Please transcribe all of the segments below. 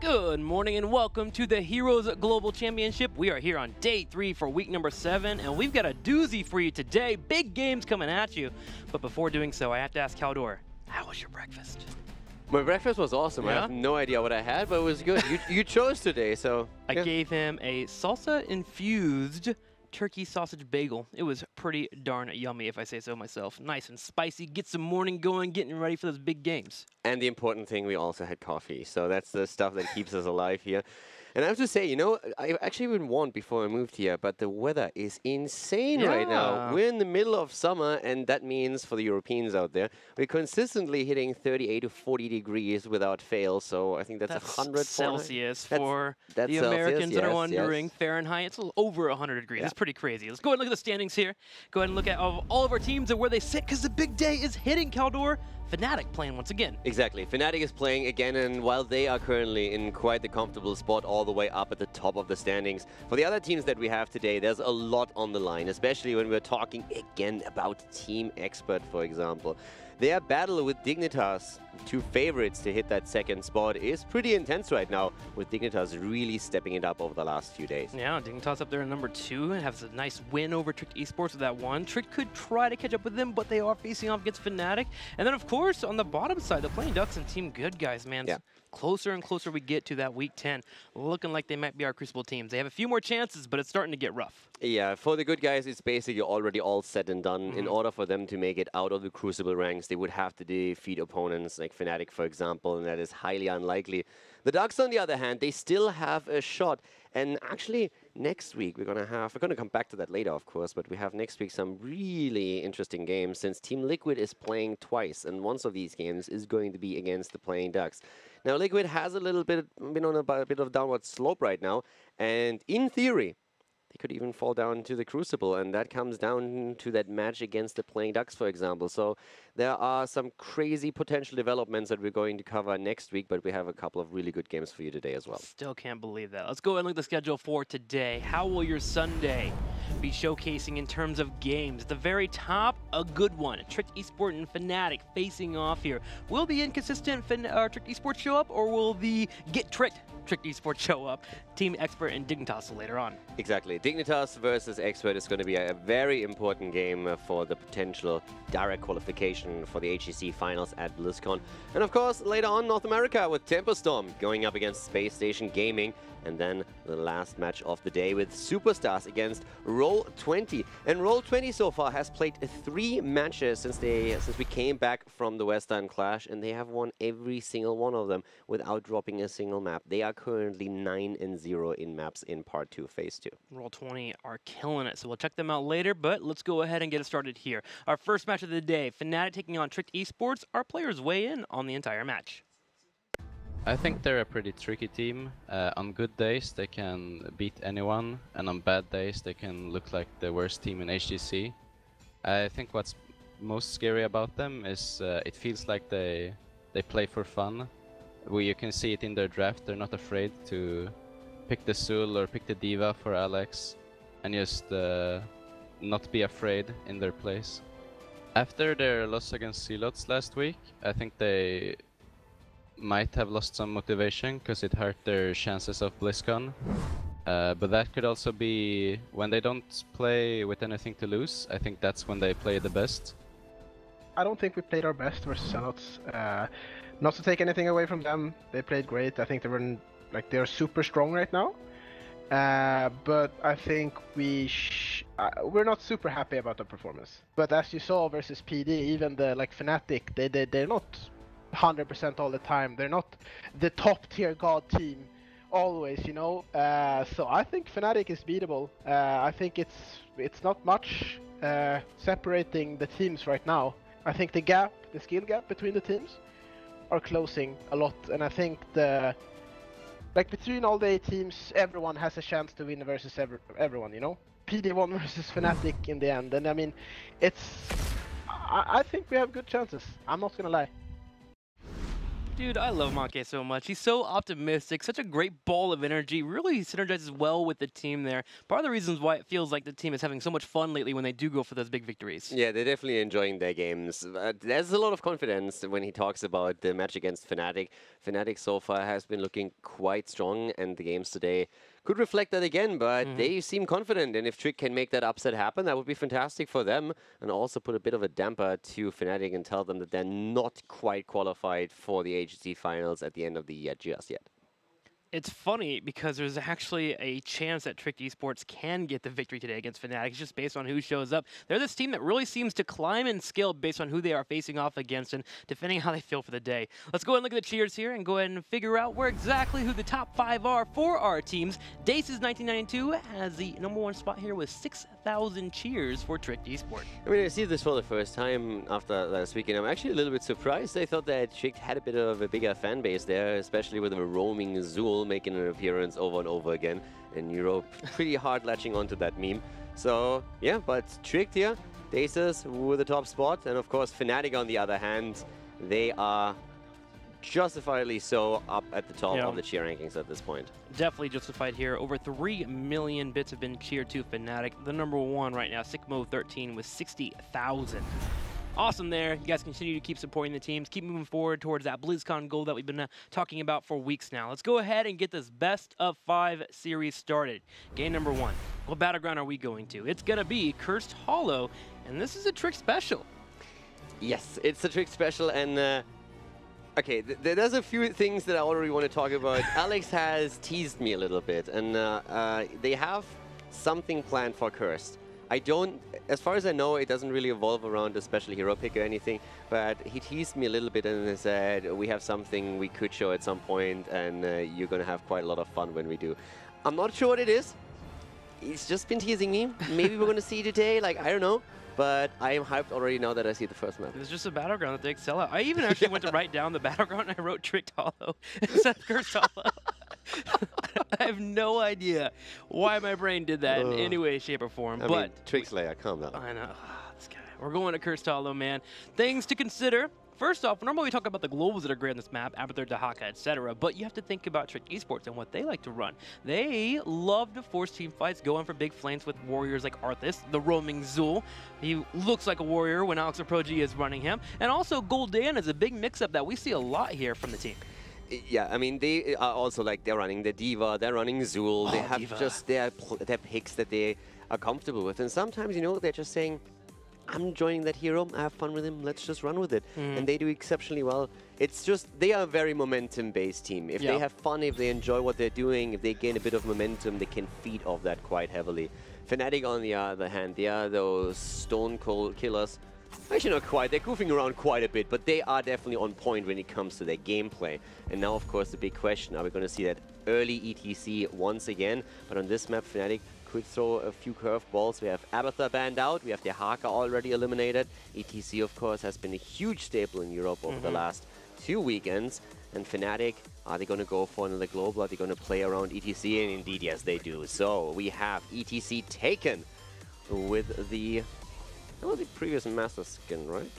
Good morning and welcome to the Heroes Global Championship. We are here on day 3 for week number 7, and we've got a doozy for you today. Big games coming at you. But before doing so, I have to ask Caldor, how was your breakfast? My breakfast was awesome. Yeah? I have no idea what I had, but it was good. You chose today, so... I gave him a salsa-infused turkey sausage bagel. It was pretty darn yummy, if I say so myself. Nice and spicy. Get some morning going, getting ready for those big games. And the important thing, we also had coffee. So that's the stuff that keeps us alive here. And I have to say, you know, I actually even warned before I moved here, but the weather is insane right now. We're in the middle of summer, and that means for the Europeans out there, we're consistently hitting 38 to 40 degrees without fail. So I think that's 100 Celsius Fahrenheit. for that's the Celsius, Americans that are wondering. Yes. Fahrenheit, it's a little over 100 degrees. Yeah. It's pretty crazy. Let's go ahead and look at the standings here. Go ahead and look at all of our teams and where they sit, because the big day is hitting, Caldor. Fnatic playing once again. Exactly. Fnatic is playing again, and while they are currently in quite the comfortable spot all the way up at the top of the standings, for the other teams that we have today, there's a lot on the line, especially when we're talking again about Team Expert, for example. Their battle with Dignitas, two favorites to hit that second spot, is pretty intense right now, with Dignitas really stepping it up over the last few days. Yeah, Dignitas up there in number 2 and has a nice win over Trick Esports with that one. Trick could try to catch up with them, but they are facing off against Fnatic. And then, of course, on the bottom side, the Playing Ducks and Team Good Guys, man. Yeah. Closer and closer we get to that week 10, looking like they might be our Crucible teams. They have a few more chances, but it's starting to get rough. Yeah, for the Good Guys, it's basically already all said and done. In order for them to make it out of the Crucible ranks, they would have to defeat opponents like Fnatic, for example, and that is highly unlikely. The Ducks, on the other hand, they still have a shot. And actually, next week we're gonna come back to that later, of course, but we have next week some really interesting games, since Team Liquid is playing twice, and one of these games is going to be against the Playing Ducks. Now, Liquid has a little bit been on a bit of downward slope right now, and in theory, they could even fall down to the Crucible, and that comes down to that match against the Playing Ducks, for example. So there are some crazy potential developments that we're going to cover next week, but we have a couple of really good games for you today as well. Still can't believe that. Let's go ahead and look at the schedule for today. How will your Sunday be showcasing in terms of games? At the very top, a good one. Trick Esport and Fnatic facing off here. Will the inconsistent Trick Esport show up, or will the get tricked Trick Esport show up? Team Expert and Dignitas later on. Exactly. Dignitas versus Expert is going to be a very important game for the potential direct qualification for the HGC finals at BlizzCon. And of course, later on, North America with Tempo Storm going up against Space Station Gaming. And then the last match of the day with Superstars against Roll20. And Roll20 so far has played 3 matches since we came back from the Western Clash, and they have won every single one of them without dropping a single map. They are currently 9-0 in maps in Part 2, Phase 2. Roll20 are killing it, so we'll check them out later, but let's go ahead and get it started here. Our first match of the day, Fnatic taking on Trick Esports. Our players weigh in on the entire match. I think they're a pretty tricky team. On good days they can beat anyone, and on bad days they can look like the worst team in HGC. I think what's most scary about them is it feels like they play for fun. You can see it in their draft. They're not afraid to pick the Zul or pick the Diva for Alex, and just not be afraid in their place. After their loss against Zealots last week, I think they might have lost some motivation because it hurt their chances of BlizzCon. But that could also be when they don't play with anything to lose. I think that's when they play the best. I don't think we played our best versus Zealots. Not to take anything away from them, they played great. I think they're super strong right now. But I think we're not super happy about the performance. But as you saw versus PD, even the Fnatic, they're not 100% all the time. They're not the top tier god team always, you know. So I think Fnatic is beatable. I think it's not much separating the teams right now. I think the skill gap between the teams are closing a lot, and I think between all the 8 teams, everyone has a chance to win versus everyone, you know. PD won versus Fnatic in the end, and I mean, I think we have good chances. I'm not gonna lie. Dude, I love Make so much. He's so optimistic, such a great ball of energy, really synergizes well with the team there. Part of the reasons why it feels like the team is having so much fun lately when they do go for those big victories. Yeah, they're definitely enjoying their games. There's a lot of confidence when he talks about the match against Fnatic. Fnatic so far has been looking quite strong, and the games today could reflect that again, but they seem confident, and if Trick can make that upset happen, that would be fantastic for them, and also put a bit of a damper to Fnatic and tell them that they're not quite qualified for the HGC finals at the end of the year just yet. It's funny because there's actually a chance that Trick Esports can get the victory today against Fnatic, just based on who shows up. They're this team that really seems to climb in skill based on who they are facing off against and depending how they feel for the day. Let's go ahead and look at the cheers here and go ahead and figure out where exactly who the top 5 are for our teams. Dace's 1992 has the #1 spot here with 6,000 cheers for Trick Esports. I mean, I see this for the first time after last weekend. I'm actually a little bit surprised. I thought that Trick had a bit of a bigger fan base there, especially with a roaming Zool making an appearance over and over again in Europe. Pretty hard latching onto that meme. So, yeah, but Trick here, Daces with the top spot, and of course Fnatic on the other hand, they are justifiably so up at the top of the cheer rankings at this point. Definitely justified here. Over 3 million bits have been cheered to Fnatic. The #1 right now, Sigmo13 with 60,000. Awesome there. You guys continue to keep supporting the teams, keep moving forward towards that BlizzCon goal that we've been talking about for weeks now. Let's go ahead and get this best of 5 series started. Game #1. What battleground are we going to? It's going to be Cursed Hollow, and this is a Trick special. Yes, it's a Trick special, and okay, there's a few things that I already want to talk about. Alex has teased me a little bit, and they have something planned for Cursed. I don't, as far as I know, it doesn't really evolve around a special hero pick or anything, but he teased me a little bit and said, we have something we could show at some point, and you're going to have quite a lot of fun when we do. I'm not sure what it is. He's just been teasing me. Maybe we're going to see today, like, I don't know. But I am hyped already now that I see the first map. It's just a battleground that they excel at. I even actually went to write down the battleground and I wrote Tricked Hollow instead of Cursed Hollow. I have no idea why my brain did that in any way, shape, or form. I mean, Trick Slayer, calm down. I know. This guy. We're going to Cursed Hollow, man. Things to consider. First off, normally we talk about the globals that are great on this map, Abathur, Dahaka, etc., but you have to think about Trick Esports and what they like to run. They love to force team fights, go in for big flames with warriors like Arthas, the roaming Zool. He looks like a warrior when Alex Aproji is running him. And also Gul'dan is a big mix-up that we see a lot here from the team. Yeah, I mean, they are also like, they're running the D.Va, they're running Zool, they have D.Va. just their picks that they are comfortable with. And sometimes, you know, they're just saying, I'm joining that hero, I have fun with him, let's just run with it. And they do exceptionally well. It's just, they are a very momentum-based team. If they have fun, if they enjoy what they're doing, if they gain a bit of momentum, they can feed off that quite heavily. Fnatic, on the other hand, they are those stone cold killers. Actually, not quite. They're goofing around quite a bit, but they are definitely on point when it comes to their gameplay. And now, of course, the big question, are we going to see that early ETC once again? But on this map, Fnatic could throw a few curveballs. We have Abathur banned out. We have the Dahaka already eliminated. ETC, of course, has been a huge staple in Europe over the last 2 weekends. And Fnatic, are they going to go for another global? Are they going to play around ETC? And indeed, yes, they do. So we have ETC taken with the... That was the previous Master skin, right?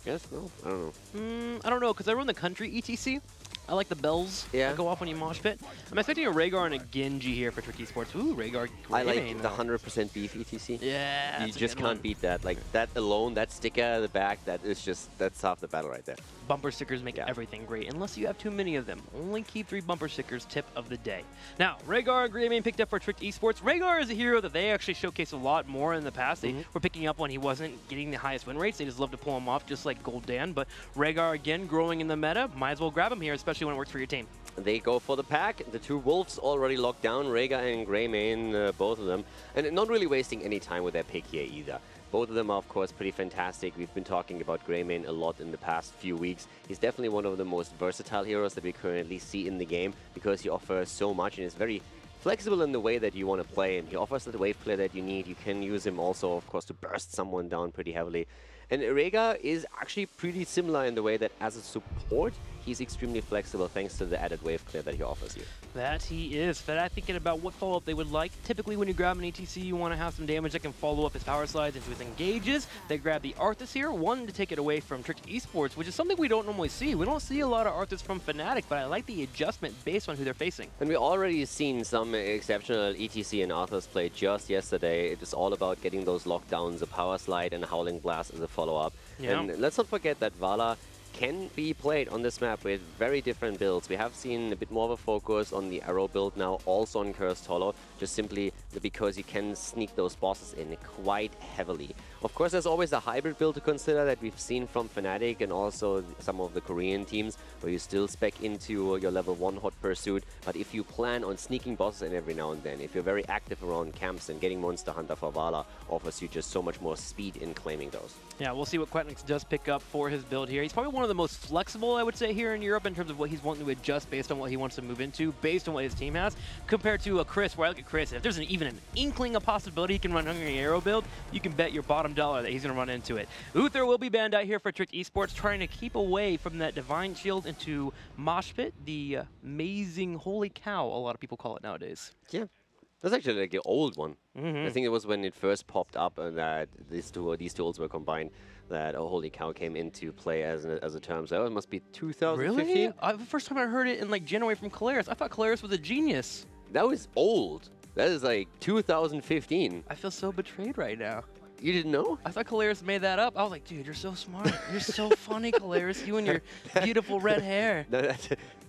Yes? No? I don't know. I don't know, because I run the country ETC. I like the bells that go off when you mosh pit. I'm expecting a Rhaegar and a Genji here for Trick Esports. Ooh, Rhaegar. I like the 100% beef ETC. Yeah, you just can't beat that. Like, that alone, that sticker at the back, that is just, that's half the battle right there. Bumper stickers make everything great, unless you have too many of them. Only keep 3 bumper stickers, tip of the day. Now, Rhaegar and Greymane picked up for Trick Esports. Rhaegar is a hero that they actually showcased a lot more in the past. They were picking up when he wasn't getting the highest win rates. They just love to pull him off, just like Gul'dan. But Rhaegar, again, growing in the meta. Might as well grab him here, especially when it works for your team. They go for the pack. The 2 wolves already locked down, Rhaegar and Greymane, both of them. And not really wasting any time with their pick here either. Both of them are, of course, pretty fantastic. We've been talking about Greymane a lot in the past few weeks. He's definitely one of the most versatile heroes that we currently see in the game because he offers so much and is very flexible in the way that you want to play him. He offers the wave play that you need. You can use him also, of course, to burst someone down pretty heavily. And Rega is actually pretty similar in the way that as a support, he's extremely flexible thanks to the added wave clear that he offers you. That he is. Fnatic thinking about what follow-up they would like. Typically, when you grab an ETC, you want to have some damage that can follow up his power slides into his engages. They grab the Arthas here, one to take it away from Trick Esports, which is something we don't normally see. We don't see a lot of Arthas from Fnatic, but I like the adjustment based on who they're facing. And we already seen some exceptional ETC and Arthas play just yesterday. It is all about getting those lockdowns, a power slide and a Howling Blast as a follow-up. Yeah. And let's not forget that Vala can be played on this map with very different builds. We have seen a bit more of a focus on the arrow build now, also on Cursed Hollow, just simply because you can sneak those bosses in quite heavily. Of course, there's always a hybrid build to consider that we've seen from Fnatic and also some of the Korean teams, where you still spec into your level 1 Hot Pursuit, but if you plan on sneaking bosses in every now and then, if you're very active around camps, and getting Monster Hunter for Vala offers you just so much more speed in claiming those. Yeah, we'll see what Quetnix does pick up for his build here. He's probably one of the most flexible, I would say, here in Europe in terms of what he's wanting to adjust based on what he wants to move into, based on what his team has, compared to a Chris, where I look at Chris, if there's even an inkling of possibility he can run Hungry Arrow build, you can bet your bottom dollar that he's going to run into it. Uther will be banned out here for Trick Esports, trying to keep away from that Divine Shield into Mosh Pit, the amazing holy cow, a lot of people call it nowadays. Yeah. That's actually like the old one. I think it was when it first popped up that these tools were combined, that holy cow came into play as a term. So it must be 2015. Really? The first time I heard it in like January from Caleres, I thought Caleres was a genius. That was old. That is like 2015. I feel so betrayed right now. You didn't know? I thought Caleres made that up. I was like, dude, you're so smart. You're so funny, Caleres. You and your beautiful red hair.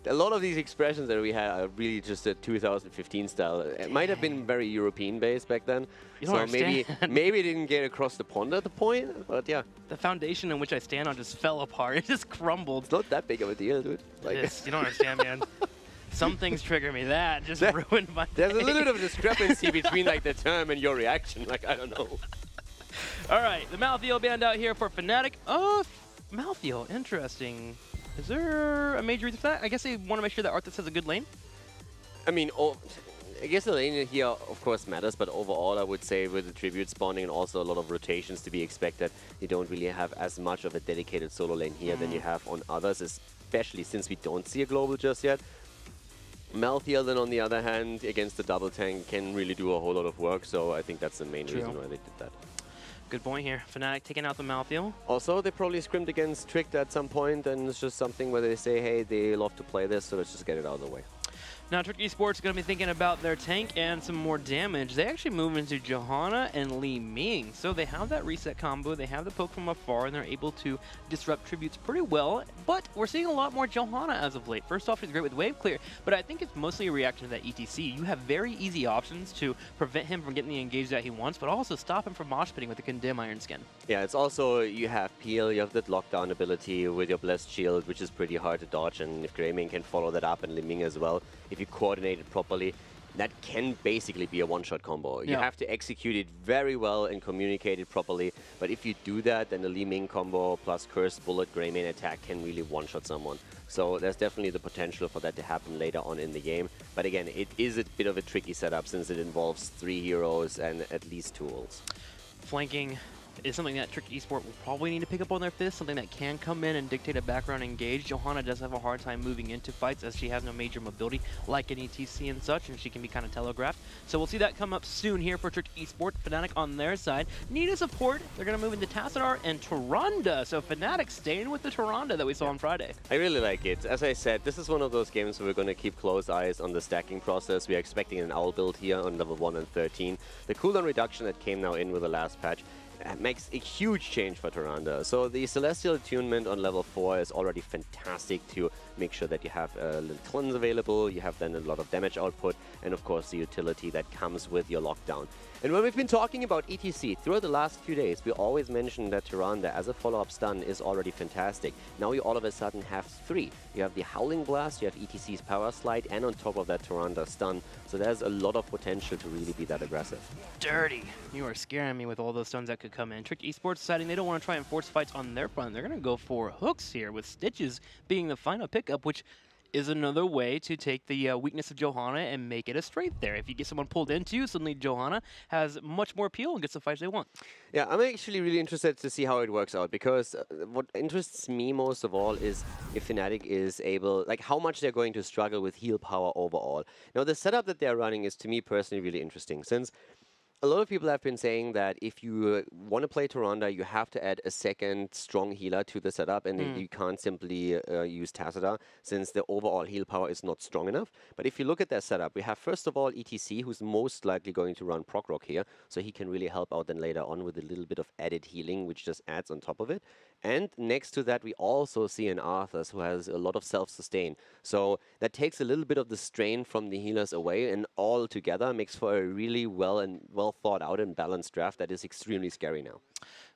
A lot of these expressions that we had are really just a 2015 style. It might have been very European based back then. You don't understand. maybe it didn't get across the pond at the point, but yeah. The foundation in which I stand on just fell apart. It just crumbled. It's not that big of a deal, dude. Like, you don't understand, man. Some things trigger me. That just ruined my day. There's a little bit of a discrepancy between like the term and your reaction. Like, I don't know. All right, the Malthael banned out here for Fnatic. Malthael, interesting. Is there a major reason for that? I guess they want to make sure that Arthas has a good lane. I mean, I guess the lane here, of course, matters, but overall, I would say with the tribute spawning and also a lot of rotations to be expected, you don't really have as much of a dedicated solo lane here than you have on others, especially since we don't see a global just yet. Malthael, then, on the other hand, against the double tank, can really do a whole lot of work, so I think that's the main reason why they did that. Good point here. Fnatic taking out the Malthael. Also, they probably scrimmed against Tricked at some point, and it's just something where they say, hey, they love to play this, so let's just get it out of the way. Now, Trick Esports is going to be thinking about their tank and some more damage. They actually move into Johanna and Li Ming. So they have that reset combo, they have the poke from afar, and they're able to disrupt tributes pretty well. But we're seeing a lot more Johanna as of late. First off, she's great with wave clear, but I think it's mostly a reaction to that ETC. You have very easy options to prevent him from getting the engage that he wants, but also stop him from mosh pitting with the Condemn Iron Skin. Yeah, it's also, you have Peel, you have that lockdown ability with your Blessed Shield, which is pretty hard to dodge, and if Greymane can follow that up, and Li Ming as well, if you coordinate it properly, that can basically be a one-shot combo. You have to execute it very well and communicate it properly, but if you do that, then the Li Ming combo plus Cursed Bullet Greymane attack can really one-shot someone. So there's definitely the potential for that to happen later on in the game. But again, it is a bit of a tricky setup since it involves 3 heroes and at least 2 ults. Flanking is something that Trick Esport will probably need to pick up on their fist, something that can come in and dictate a background engage. Johanna does have a hard time moving into fights as she has no major mobility like an ETC and such, and she can be kind of telegraphed. So we'll see that come up soon here for Trick Esport. Fnatic on their side need a support. They're going to move into Tassadar and Tyrande. So Fnatic staying with the Tyrande that we saw on Friday. I really like it. As I said, this is one of those games where we're going to keep close eyes on the stacking process. We are expecting an Owl build here on level 1 and 13. The cooldown reduction that came now in with the last patch makes a huge change for Tyrande. So the Celestial Attunement on level 4 is already fantastic to make sure that you have little cleanse available, you have then a lot of damage output, and of course the utility that comes with your lockdown. And when we've been talking about ETC throughout the last few days, we always mentioned that Tyrande as a follow-up stun is already fantastic. Now you all of a sudden have 3. You have the Howling Blast, you have ETC's Power Slide, and on top of that Tyrande stun. So there's a lot of potential to really be that aggressive. Dirty. You are scaring me with all those stuns that could come in. Trick Esports deciding they don't want to try and force fights on their front. They're going to go for hooks here, with Stitches being the final pickup, which is another way to take the weakness of Johanna and make it a strength there. If you get someone pulled into you, suddenly Johanna has much more appeal and gets the fights they want. Yeah, I'm actually really interested to see how it works out, because what interests me most of all is if Fnatic is able, like how much they're going to struggle with heal power overall. Now, the setup that they're running is, to me personally, really interesting, since a lot of people have been saying that if you want to play Tyrande, you have to add a second strong healer to the setup, and you can't simply use Tassadar, since the overall heal power is not strong enough. But if you look at their setup, we have first of all ETC, who's most likely going to run Proc Rock here, so he can really help out then later on with a little bit of added healing, which just adds on top of it. And next to that, we also see an Arthas who has a lot of self-sustain. So that takes a little bit of the strain from the healers away, and all together makes for a really well thought out and balanced draft that is extremely scary now.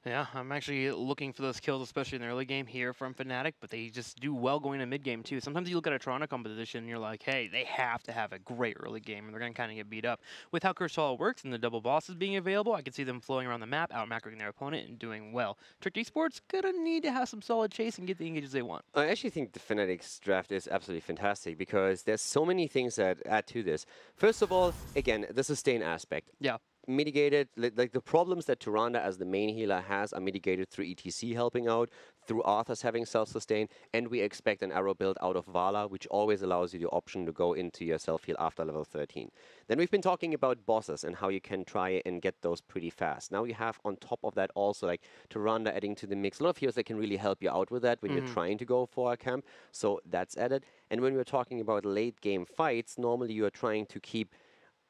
Yeah, I'm actually looking for those kills, especially in the early game here from Fnatic, but they just do well going to mid game too. Sometimes you look at a Toronto composition and you're like, hey, they have to have a great early game, and they're going to kind of get beat up. With how Cursed Hollow works and the double bosses being available, I can see them flowing around the map, out-macroing their opponent and doing well. Tricked Esports going to need to have some solid chase and get the engages they want. I actually think the Fnatic's draft is absolutely fantastic, because there's so many things that add to this. First of all, again, the sustain aspect. Yeah. Mitigated, like the problems that Tyrande as the main healer has are mitigated through ETC helping out, through Arthas having self-sustain, and we expect an arrow build out of Vala, which always allows you the option to go into your self-heal after level 13. Then we've been talking about bosses and how you can try and get those pretty fast. Now you have on top of that also like Tyrande adding to the mix. A lot of heroes that can really help you out with that when you're trying to go for a camp, so that's added. And when we're talking about late game fights, normally you are trying to keep...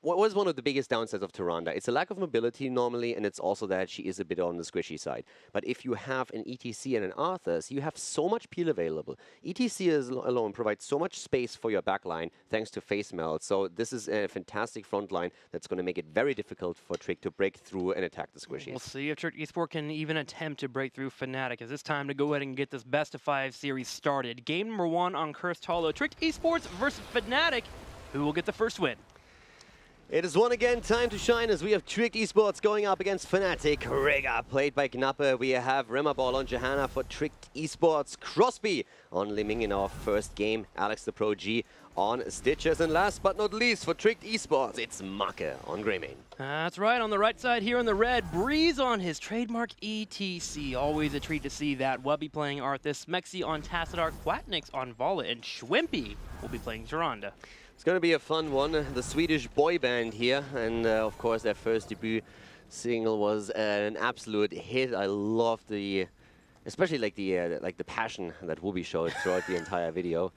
What was one of the biggest downsides of Tyrande? It's a lack of mobility normally, and it's also that she is a bit on the squishy side. But if you have an ETC and an Arthas, you have so much peel available. ETC alone provides so much space for your backline thanks to face melt. So this is a fantastic front line that's going to make it very difficult for Trick to break through and attack the squishies. We'll see if Trick Esports can even attempt to break through Fnatic, as it's time to go ahead and get this best of 5 series started. Game number 1 on Cursed Hollow. Trick Esports versus Fnatic. Who will get the first win? It is one again, time to shine, as we have Tricked Esports going up against Fnatic. Rega played by Knappe. We have Remaball on Johanna for Tricked Esports. Crosby on Liming in our first game. Alex the Pro G on Stitches. And last but not least for Tricked Esports, it's Make on Greymane. That's right, on the right side here in the red, Breeze on his trademark ETC. Always a treat to see that. Wubby playing Arthas, Mexi on Tassadar, Quatnix on Vala, and Schwimpy will be playing Tyrande. It's going to be a fun one. The Swedish boy band here, and of course their first debut single was an absolute hit. I love the, especially like the passion that Wubby showed throughout the entire video.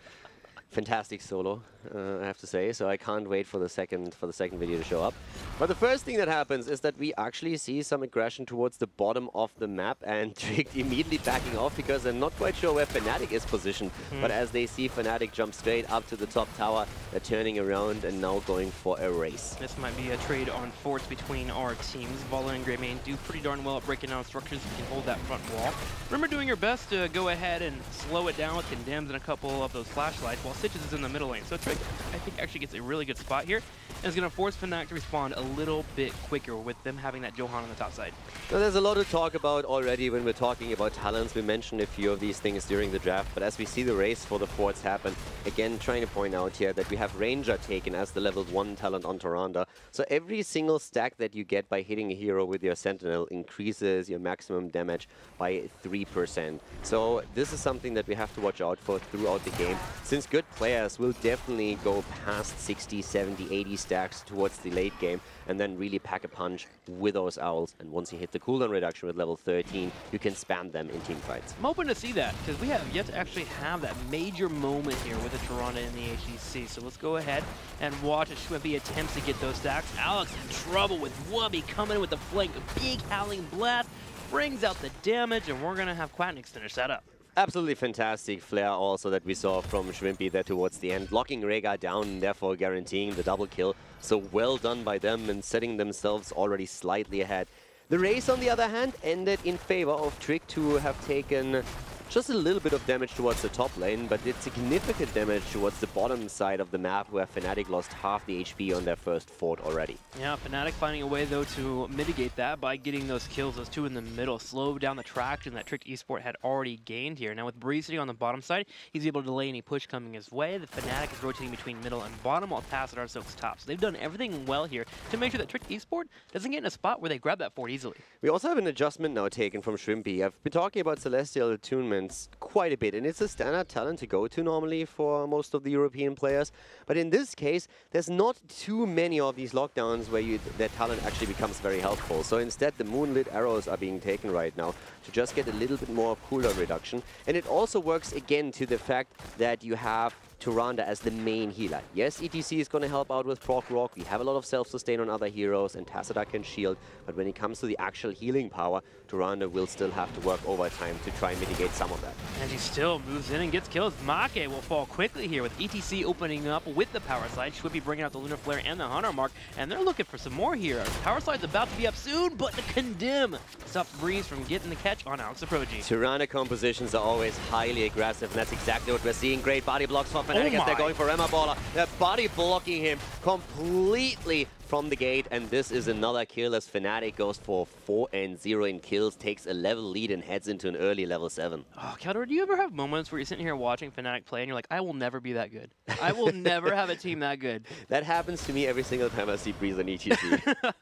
Fantastic solo, I have to say. So I can't wait for the second video to show up. But the first thing that happens is that we actually see some aggression towards the bottom of the map, and Trick immediately backing off because I'm not quite sure where Fnatic is positioned. But as they see Fnatic jump straight up to the top tower, they're turning around and now going for a race. This might be a trade on force between our teams. Vala and Greymane do pretty darn well at breaking down structures if you can hold that front wall. Remember doing your best to go ahead and slow it down with Condemns and a couple of those flashlights while Stitches is in the middle lane. So Trick, I think, actually gets a really good spot here, and is going to force Fnatic to respond a little bit quicker with them having that Johanna on the top side. Now, there's a lot to talk about already when we're talking about talents. We mentioned a few of these things during the draft, but as we see the race for the forts happen, again, trying to point out here that we have Ranger taken as the level 1 talent on Tyrande. So every single stack that you get by hitting a hero with your Sentinel increases your maximum damage by 3%. So this is something that we have to watch out for throughout the game, since good players will definitely go past 60, 70, 80 stacks towards the late game and then really pack a punch with those owls. And once you hit the cooldown reduction with level 13, you can spam them in team fights. I'm hoping to see that, because we have yet to actually have that major moment here with the Tyrande in the HGC. So let's go ahead and watch as Schwimpy attempts to get those stacks. Alex in trouble with Wubby coming in with the flank. A big Howling Blast brings out the damage, and we're going to have Quatnix finish that up. Absolutely fantastic flare also that we saw from Schwimpy there towards the end, locking Rega down and therefore guaranteeing the double kill. So well done by them and setting themselves already slightly ahead. The race, on the other hand, ended in favor of Trick to have taken just a little bit of damage towards the top lane, but it's significant damage towards the bottom side of the map, where Fnatic lost half the HP on their first fort already. Yeah, Fnatic finding a way, though, to mitigate that by getting those kills, those two in the middle, slow down the traction that Tricked Esport had already gained here. Now with Breeze sitting on the bottom side, he's able to delay any push coming his way. The Fnatic is rotating between middle and bottom, while Tassadar soaks top. So they've done everything well here to make sure that Tricked Esport doesn't get in a spot where they grab that fort easily. We also have an adjustment now taken from Shrimpy. I've been talking about Celestial attunements quite a bit, and it's a standard talent to go to normally for most of the European players. But in this case, there's not too many of these lockdowns where that talent actually becomes very helpful. So instead, the Moonlit Arrows are being taken right now to just get a little bit more cooldown reduction. And it also works again to the fact that you have Tyrande as the main healer. Yes, ETC is going to help out with Proc Rock. We have a lot of self-sustain on other heroes, and Tassadar can shield. But when it comes to the actual healing power, Tyrande will still have to work overtime to try and mitigate some of that. And he still moves in and gets kills. Make will fall quickly here with ETC opening up with the power slide. Shwippy bringing out the Lunar Flare and the Hunter Mark, and they're looking for some more here. Power slide's about to be up soon, but the Condemn stops Breeze from getting the catch on Alex Aproji. Tyrande compositions are always highly aggressive, and that's exactly what we're seeing. Great body blocks for Fnatic as they're going for Emma Baller. They're body blocking him completely from the gate, and this is another kill as Fnatic goes for 4-0 in kills, takes a level lead and heads into an early level 7. Oh, Keldor, do you ever have moments where you're sitting here watching Fnatic play and you're like, I will never be that good. I will never have a team that good. That happens to me every single time I see Breeze on ETC.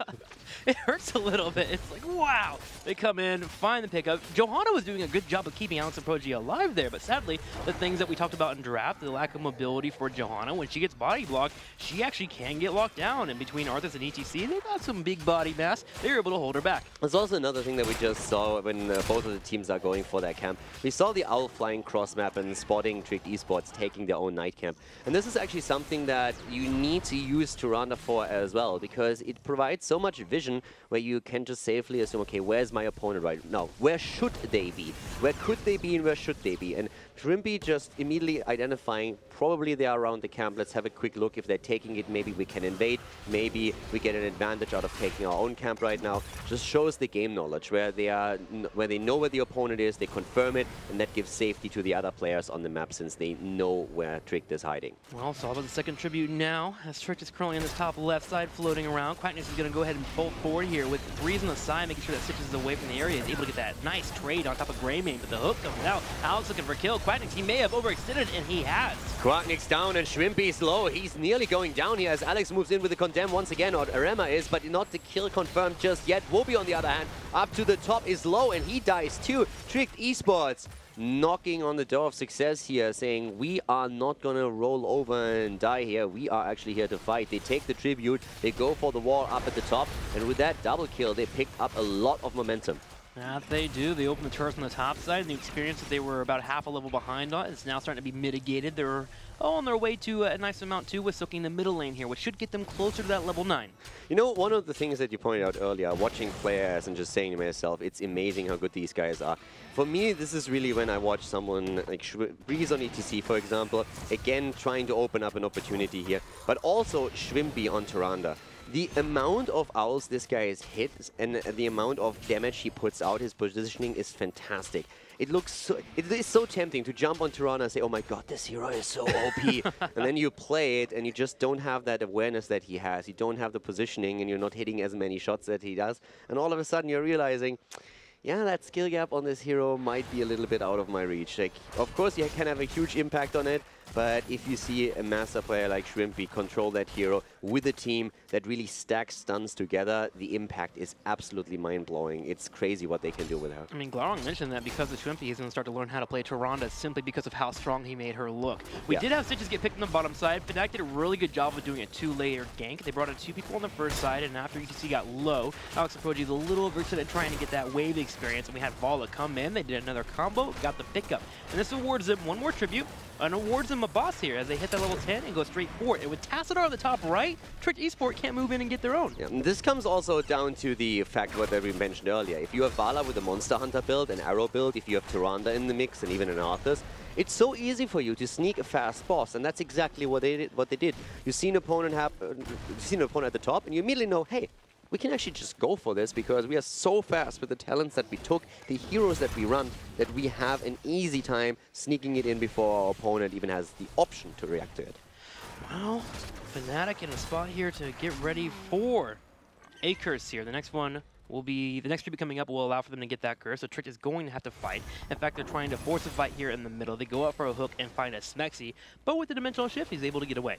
It hurts a little bit. It's like, wow. They come in, find the pickup. Johanna was doing a good job of keeping Alex Aproji alive there, but sadly, the things that we talked about in draft, the lack of mobility for Johanna, when she gets body blocked, she actually can get locked down. And between Arthas and ETC, they got some big body mass. They're able to hold her back. There's also another thing that we just saw when both of the teams are going for that camp. We saw the Owl flying cross map and spotting Tricked Esports taking their own night camp. And this is actually something that you need to use Tyrande for as well, because it provides so much vision where you can just safely assume, okay, where's my opponent right now? Where should they be? Where could they be and where should they be? And Shrimpy just immediately identifying, probably they are around the camp. Let's have a quick look. If they're taking it, maybe we can invade. Maybe we get an advantage out of taking our own camp right now. Just shows the game knowledge where they know where the opponent is, they confirm it, and that gives safety to the other players on the map since they know where Tricked is hiding. Well, so about the second tribute now, as Tricked is currently on this top left side floating around. Quackness is going to go ahead and bolt forward here with Breeze on the side, making sure that Stitches is away from the area. He's able to get that nice trade on top of Greymane, but the hook comes out. Alex looking for kill. Quackness, he may have overextended, and he has. Quacknick's down and Shrimpy's low. He's nearly going down here as Alex moves in with the Condemn once again, or Arema is, but not the kill confirmed just yet. Wobby, on the other hand, up to the top is low, and he dies too. Tricked Esports knocking on the door of success here, saying we are not gonna roll over and die here. We are actually here to fight. They take the tribute, they go for the wall up at the top, and with that double kill, they picked up a lot of momentum. That they do. They open the turret on the top side, and the experience that they were about half a level behind on is now starting to be mitigated. They're on their way to a nice amount too with soaking the middle lane here, which should get them closer to that level 9. You know, one of the things that you pointed out earlier, watching players and just saying to myself, it's amazing how good these guys are. For me, this is really when I watch someone like Breeze on ETC, for example, again trying to open up an opportunity here, but also Shrimpy on Tyrande. The amount of owls this guy has hit and the amount of damage he puts out, his positioning is fantastic. It is so tempting to jump on Tyrande and say, oh my god, this hero is so OP. And then you play it and you just don't have that awareness that he has. You don't have the positioning and you're not hitting as many shots that he does. And all of a sudden you're realizing, yeah, that skill gap on this hero might be a little bit out of my reach. Like, of course, you can have a huge impact on it, but if you see a master player like Shrimpy control that hero with a team that really stacks stuns together, the impact is absolutely mind-blowing. It's crazy what they can do with her. I mean, Glarong mentioned that because of Shrimpy, he's going to start to learn how to play Tyrande simply because of how strong he made her look. We did have Stitches get picked on the bottom side. Fnatic did a really good job of doing a 2-layer gank. They brought in 2 people on the first side, and after ETC got low, Alex Aproji is a little averse at trying to get that wave experience, and we had Vala come in. They did another combo, got the pickup, and this awards them one more tribute and awards them a boss here as they hit that level 10 and go straight for it. And with Tassadar on the top right, Tricked Esport can't move in and get their own. Yeah, and this comes also down to the fact what we mentioned earlier. If you have Vala with a Monster Hunter build, an Arrow build, if you have Tyrande in the mix, and even an Arthas, it's so easy for you to sneak a fast boss, and that's exactly what they did. You see an opponent at the top, and you immediately know, hey, we can actually just go for this because we are so fast with the talents that we took, the heroes that we run, that we have an easy time sneaking it in before our opponent even has the option to react to it. Well, Fnatic in a spot here to get ready for a curse here. The next one will be, the next creep coming up will allow for them to get that curse, so Trick is going to have to fight. In fact, they're trying to force a fight here in the middle. They go out for a hook and find a Smexy, but with the dimensional shift, he's able to get away.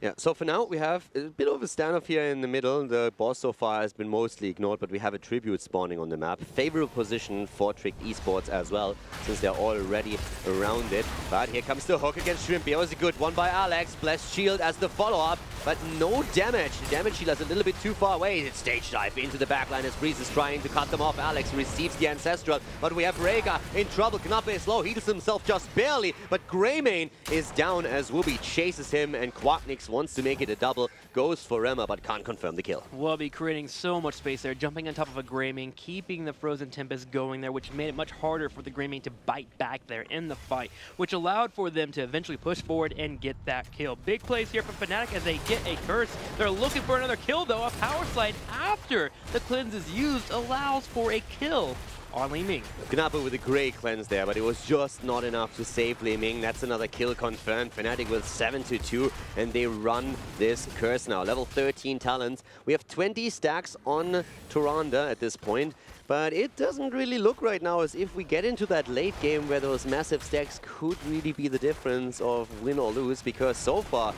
Yeah, so for now we have a bit of a standoff here in the middle. The boss so far has been mostly ignored, but we have a tribute spawning on the map. Favorable position for Trick Esports as well, since they're already around it. But here comes the hook against Shrimpy. That was a good one by Alex. Blessed Shield as the follow-up, but no damage. The damage shield is a little bit too far away. It's stage dive into the backline as Breeze is trying to cut them off. Alex receives the Ancestral, but we have Rega in trouble. Knappe is low, heals himself just barely, but Greymane is down as Wubby chases him, and Quacknix wants to make it a double, goes for Rema, but can't confirm the kill. Wubby creating so much space there, jumping on top of a Greymane, keeping the Frozen Tempest going there, which made it much harder for the Greymane to bite back there in the fight, which allowed for them to eventually push forward and get that kill. Big plays here from Fnatic as they get a curse. They're looking for another kill though. A power slide after the cleanse is used allows for a kill on Li Ming. Knappe with a great cleanse there, but it was just not enough to save Li Ming. That's another kill confirmed. Fnatic with 7-2, and they run this curse now. Level 13 talents. We have 20 stacks on Tyrande at this point, but it doesn't really look right now as if we get into that late game where those massive stacks could really be the difference of win or lose, because so far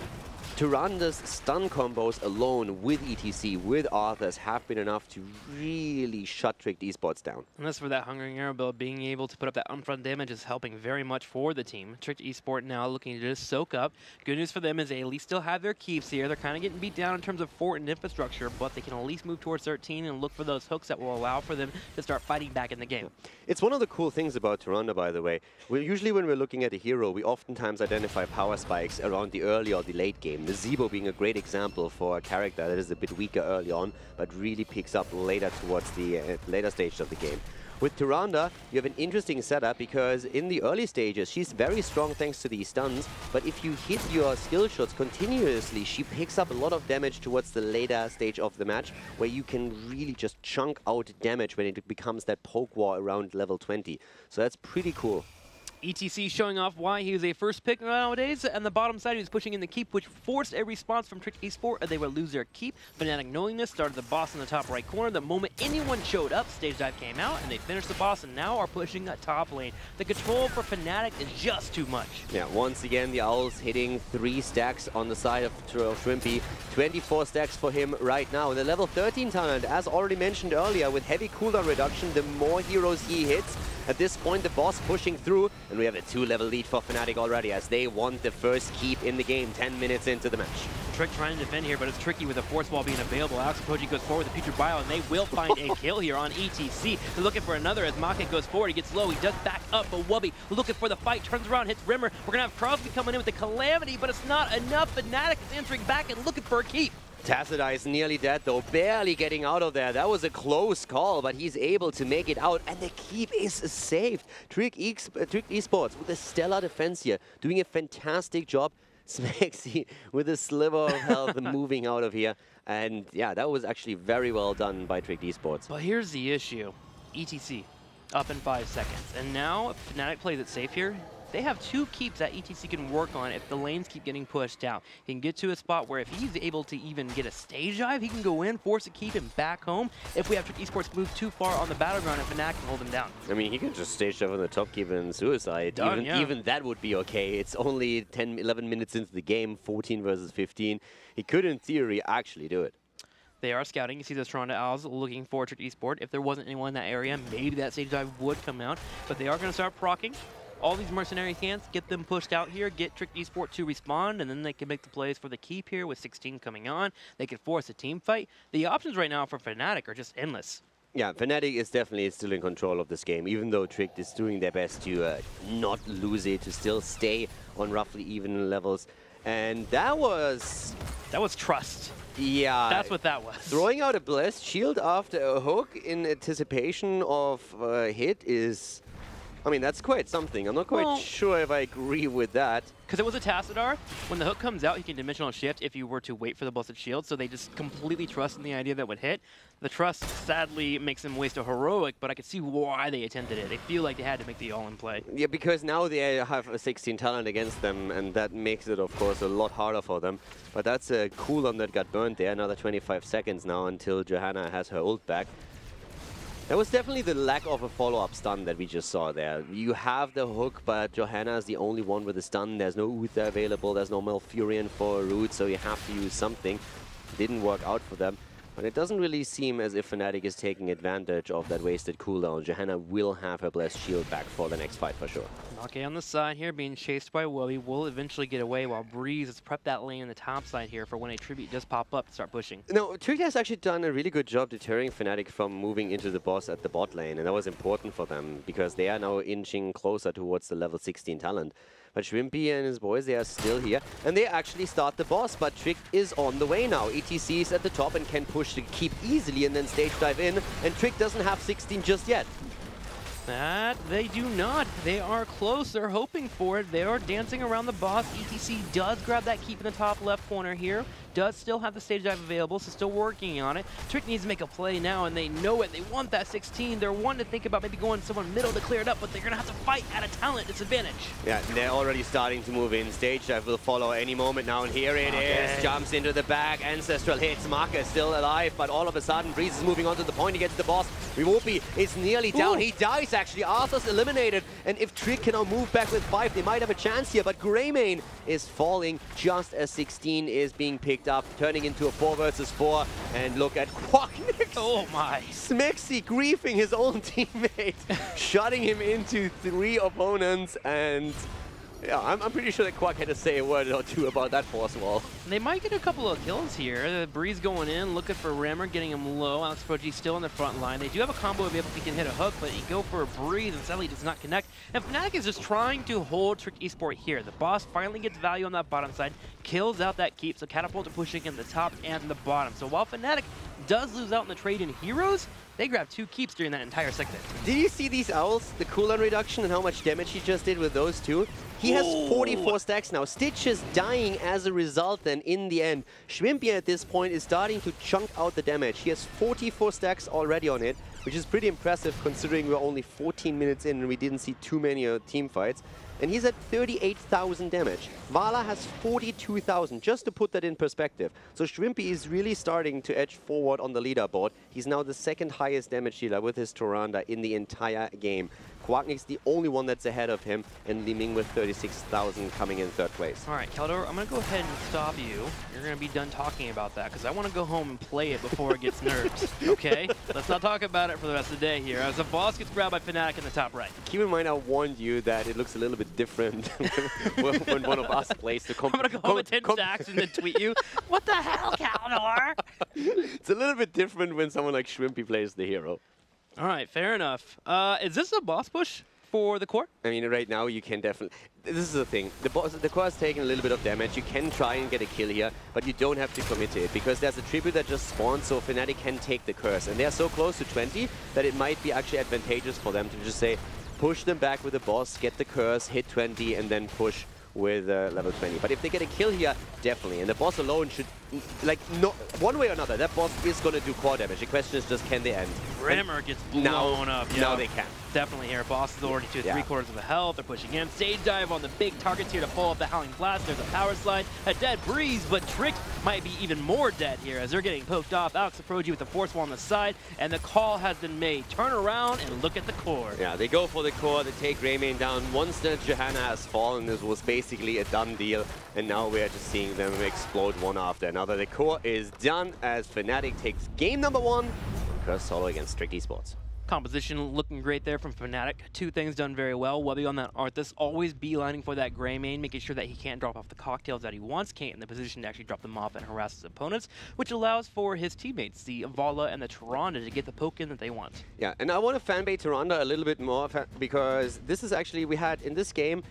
Tyrande's stun combos alone with ETC, with Arthas, have been enough to really shut Trick Esports down. And that's for that Hungering Arrow build, being able to put up that upfront damage is helping very much for the team. Trick Esport now looking to just soak up. Good news for them is they at least still have their keeps here. They're kind of getting beat down in terms of fort and infrastructure, but they can at least move towards 13 and look for those hooks that will allow for them to start fighting back in the game. It's one of the cool things about Tyrande, by the way. Usually when we're looking at a hero, we oftentimes identify power spikes around the early or the late game. The Zebo being a great example for a character that is a bit weaker early on, but really picks up later towards the later stage of the game. With Tyrande, you have an interesting setup because in the early stages, she's very strong thanks to these stuns, but if you hit your skill shots continuously, she picks up a lot of damage towards the later stage of the match, where you can really just chunk out damage when it becomes that poke war around level 20. So that's pretty cool. ETC showing off why he was a first pick nowadays. And the bottom side, he was pushing in the keep, which forced a response from Trick Esport, and they would lose their keep. Fnatic knowing this, started the boss in the top right corner. The moment anyone showed up, stage dive came out, and they finished the boss, and now are pushing that top lane. The control for Fnatic is just too much. Yeah, once again, the Owls hitting 3 stacks on the side of Shrimpy. 24 stacks for him right now. The level 13 talent, as already mentioned earlier, with heavy cooldown reduction, the more heroes he hits. At this point, the boss pushing through, and we have a 2-level lead for Fnatic already as they want the first keep in the game 10 minutes into the match. Trick trying to defend here, but it's tricky with the force wall being available. Alex and Koji goes forward with the Putrid Bio, and they will find a kill here on ETC. They're looking for another as Maka goes forward. He gets low, he does back up, but Wubby looking for the fight, turns around, hits Rimmer. We're going to have Crosby coming in with the Calamity, but it's not enough. Fnatic is answering back and looking for a keep. Tassadai is nearly dead though, barely getting out of there. That was a close call, but he's able to make it out, and the keep is saved. Trick Esports with a stellar defense here, doing a fantastic job. Smexy with a sliver of health moving out of here. And yeah, that was actually very well done by Trick Esports. But here's the issue. ETC up in 5 seconds. And now if Fnatic plays it safe here, they have 2 keeps that ETC can work on if the lanes keep getting pushed down. He can get to a spot where if he's able to even get a stage dive, he can go in, force a keep, and back home. If we have Trick Esports move too far on the battleground, and Fnatic can hold him down. I mean, he can just stage dive on the top keep and suicide. Done, even that would be okay. It's only 10, 11 minutes into the game, 14 versus 15. He could, in theory, actually do it. They are scouting. You see those Tyrande Owls looking for Trick Esport. If there wasn't anyone in that area, maybe that stage dive would come out. But they are going to start proccing. All these mercenary camps, get them pushed out here, get Trick Esport to respond, and then they can make the plays for the keep here with 16 coming on. They can force a team fight. The options right now for Fnatic are just endless. Yeah, Fnatic is definitely still in control of this game, even though Trick is doing their best to not lose it, to still stay on roughly even levels. And that was trust. Yeah. That's what that was. Throwing out a Blessed Shield after a hook in anticipation of a hit is I mean, that's quite something. I'm not quite sure if I agree with that. Because it was a Tassadar. When the hook comes out, he can dimensional shift if you were to wait for the Blessed Shield, so they just completely trust in the idea that would hit. The trust, sadly, makes them waste a heroic, but I could see why they attempted it. They feel like they had to make the all-in play. Yeah, because now they have a 16 talent against them, and that makes it, of course, a lot harder for them. But that's a cooldown that got burned there. Another 25 seconds now until Johanna has her ult back. That was definitely the lack of a follow-up stun that we just saw there. You have the hook, but Johanna is the only one with a stun. There's no Uther available, there's no Malfurion for a root, so you have to use something. Didn't work out for them. But it doesn't really seem as if Fnatic is taking advantage of that wasted cooldown. Johanna will have her Blessed Shield back for the next fight for sure. Okay, on the side here, being chased by Wubby, will eventually get away while Breeze has prepped that lane in the top side here for when a tribute does pop up to start pushing. No, Trick has actually done a really good job deterring Fnatic from moving into the boss at the bot lane, and that was important for them because they are now inching closer towards the level 16 talent. But Shrimpy and his boys, they are still here, and they actually start the boss, but Trick is on the way now. ETC is at the top and can push the keep easily and then stage dive in, and Trick doesn't have 16 just yet. That they do not. They are close. They're hoping for it. They are dancing around the boss. ETC does grab that keep in the top left corner here. Does still have the stage dive available, so still working on it. Trick needs to make a play now, and they know it. They want that 16. They're wanting to think about maybe going someone middle to clear it up, but they're going to have to fight at a talent disadvantage. Yeah, they're already starting to move in. Stage dive will follow any moment now, and here it is. Jumps into the back. Ancestral hits. Marker still alive, but all of a sudden, Breeze is moving on to the point. He gets the boss. Riwopi is nearly down. He dies, actually. Arthur's eliminated, and if Trick can now move back with 5, they might have a chance here, but Greymane is falling just as 16 is being picked up, turning into a 4 versus 4, and look at Quacknix. Oh my. Smexy griefing his own teammate, shutting him into 3 opponents, and yeah, I'm pretty sure that Quack had to say a word or two about that force wall. They might get a couple of kills here. Breeze going in, looking for Rammer, getting him low. Alex Prodigy still in the front line. They do have a combo if he can hit a hook, but you go for a Breeze and sadly does not connect. And Fnatic is just trying to hold Trick Esport here. The boss finally gets value on that bottom side, kills out that keep, so Catapult are pushing in the top and the bottom. So while Fnatic does lose out in the trade in heroes, they grabbed 2 keeps during that entire second. Did you see these owls, the cooldown reduction and how much damage he just did with those 2? He has 44 stacks now. Stitch is dying as a result then in the end. Shrimpy at this point is starting to chunk out the damage. He has 44 stacks already on it, which is pretty impressive considering we're only 14 minutes in and we didn't see too many team fights. And he's at 38,000 damage. Vala has 42,000, just to put that in perspective. So Shrimpy is really starting to edge forward on the leaderboard. He's now the 2nd highest damage dealer with his Tyrande in the entire game. Quacknix the only one that's ahead of him, and Li Ming with 36,000 coming in 3rd place. All right, Keldor, I'm going to go ahead and stop you. You're going to be done talking about that, because I want to go home and play it before it gets nerfed, okay? Let's not talk about it for the rest of the day here, as the boss gets grabbed by Fnatic in the top right. Keep in mind, I warned you that it looks a little bit different when one of us plays the I'm going to go home with 10 stacks and then tweet you, what the hell, Keldor? It's a little bit different when someone like Shrimpy plays the hero. All right, fair enough. Is this a boss push for the core? I mean, right now you can definitely... This is the thing. The core is taking a little bit of damage. You can try and get a kill here, but you don't have to commit to it because there's a tribute that just spawned, so Fnatic can take the curse. And they're so close to 20 that it might be actually advantageous for them to just say, push them back with the boss, get the curse, hit 20, and then push with level 20. But if they get a kill here, definitely. And the boss alone should, like, no, one way or another, that boss is going to do core damage. The question is just, can they end? Rammer gets blown up. Yeah. Now they can. Definitely here. Boss is already to 3/4 of the health. They're pushing in. Stage dive on the big targets here to follow up the Howling Blast. There's a power slide. A dead Breeze, but Trick might be even more dead here as they're getting poked off. Alex Aproji with the force wall on the side, and the call has been made. Turn around and look at the core. Yeah, they go for the core. They take Greymane down. Once that Johanna has fallen, this was basically a done deal, and now we're just seeing them explode one after another. The core is done as Fnatic takes game number 1. Curse solo against Trick Esports. Composition looking great there from Fnatic. 2 things done very well. Wubby on that Arthas, always beelining for that Greymane, making sure that he can't drop off the cocktails that he wants, can't in the position to actually drop them off and harass his opponents, which allows for his teammates, the Vala and the Tyrande, to get the poke in that they want. Yeah, and I want to fanbait Tyrande a little bit more because this is actually, we had in this game,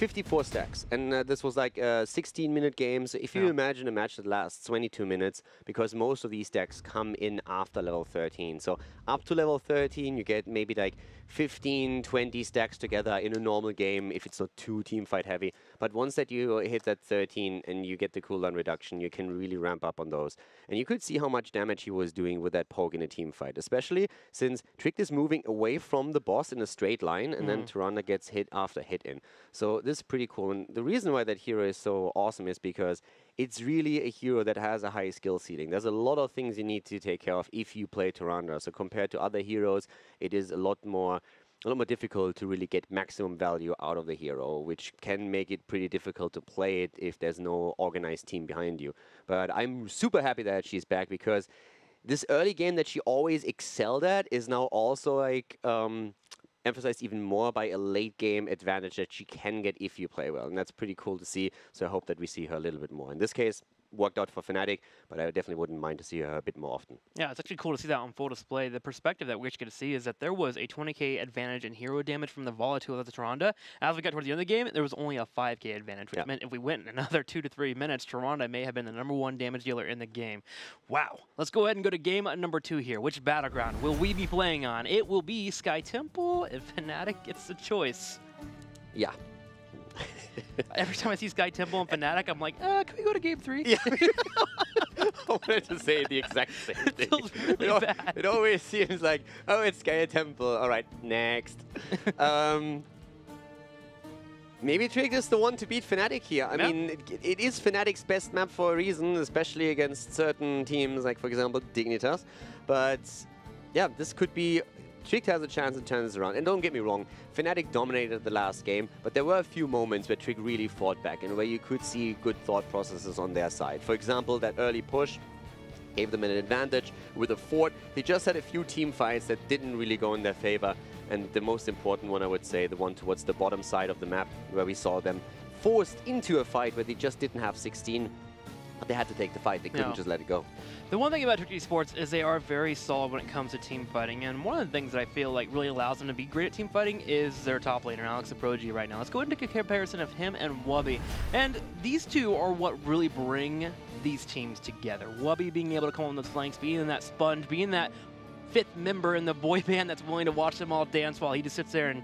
54 stacks, and this was like 16-minute games. If you imagine a match that lasts 22 minutes, because most of these stacks come in after level 13. So up to level 13, you get maybe like 15, 20 stacks together in a normal game if it's not too teamfight heavy. But once that you hit that 13 and you get the cooldown reduction, you can really ramp up on those. And you could see how much damage he was doing with that poke in a team fight, especially since Tricked is moving away from the boss in a straight line, and then Tyrande gets hit after hit in. So this is pretty cool. And the reason why that hero is so awesome is because it's really a hero that has a high skill ceiling. There's a lot of things you need to take care of if you play Tyrande. So compared to other heroes, it is a lot more difficult to really get maximum value out of the hero, which can make it pretty difficult to play it if there's no organized team behind you. But I'm super happy that she's back, because this early game that she always excelled at is now also like emphasized even more by a late game advantage that she can get if you play well. And that's pretty cool to see. So I hope that we see her a little bit more. In this case, worked out for Fnatic, but I definitely wouldn't mind to see her a bit more often. Yeah, it's actually cool to see that on full display. The perspective that we actually get to see is that there was a 20k advantage in hero damage from the Volatile of the Tyrande. As we got towards the end of the game, there was only a 5k advantage, which meant if we went another 2 to 3 minutes, Tyrande may have been the #1 damage dealer in the game. Wow. Let's go ahead and go to game number 2 here. Which battleground will we be playing on? It will be Sky Temple if Fnatic gets the choice. Yeah. Every time I see Sky Temple and Fnatic, I'm like, can we go to game 3? Yeah. I wanted to say the exact same thing. It feels really bad. It always seems like, oh, it's Sky Temple. All right, next. Maybe Trick is the one to beat Fnatic here. I mean, it is Fnatic's best map for a reason, especially against certain teams, like, for example, Dignitas. But, yeah, this could be... Trick has a chance to turn this around. And don't get me wrong, Fnatic dominated the last game, but there were a few moments where Trick really fought back and where you could see good thought processes on their side. For example, that early push gave them an advantage with a fort. They just had a few team fights that didn't really go in their favor. And the most important one, I would say, the one towards the bottom side of the map, where we saw them forced into a fight where they just didn't have 16. But they had to take the fight. They couldn't just let it go. The one thing about Trick Esports is they are very solid when it comes to team fighting, and one of the things that I feel like really allows them to be great at team fighting is their top laner, Alex Aproji, right now. Let's go into a comparison of him and Wubby. And these two are what really bring these teams together. Wubby being able to come on the flanks, being that sponge, being that 5th member in the boy band that's willing to watch them all dance while he just sits there and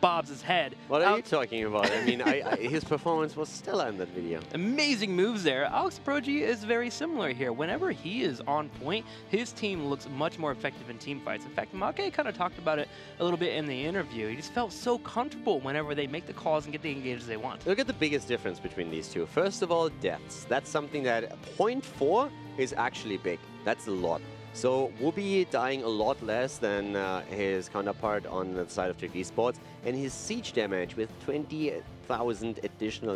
bobs his head. What are you talking about? I mean, his performance was stellar in that video. Amazing moves there. Alex Aproji is very similar here. Whenever he is on point, his team looks much more effective in team fights. In fact, Make kind of talked about it a little bit in the interview. He just felt so comfortable whenever they make the calls and get the engages they want. Look at the biggest difference between these two. First of all, deaths. That's something that 0.4 is actually big. That's a lot. So Wubby dying a lot less than his counterpart on the side of Trick Esports, and his siege damage with 20,000 additional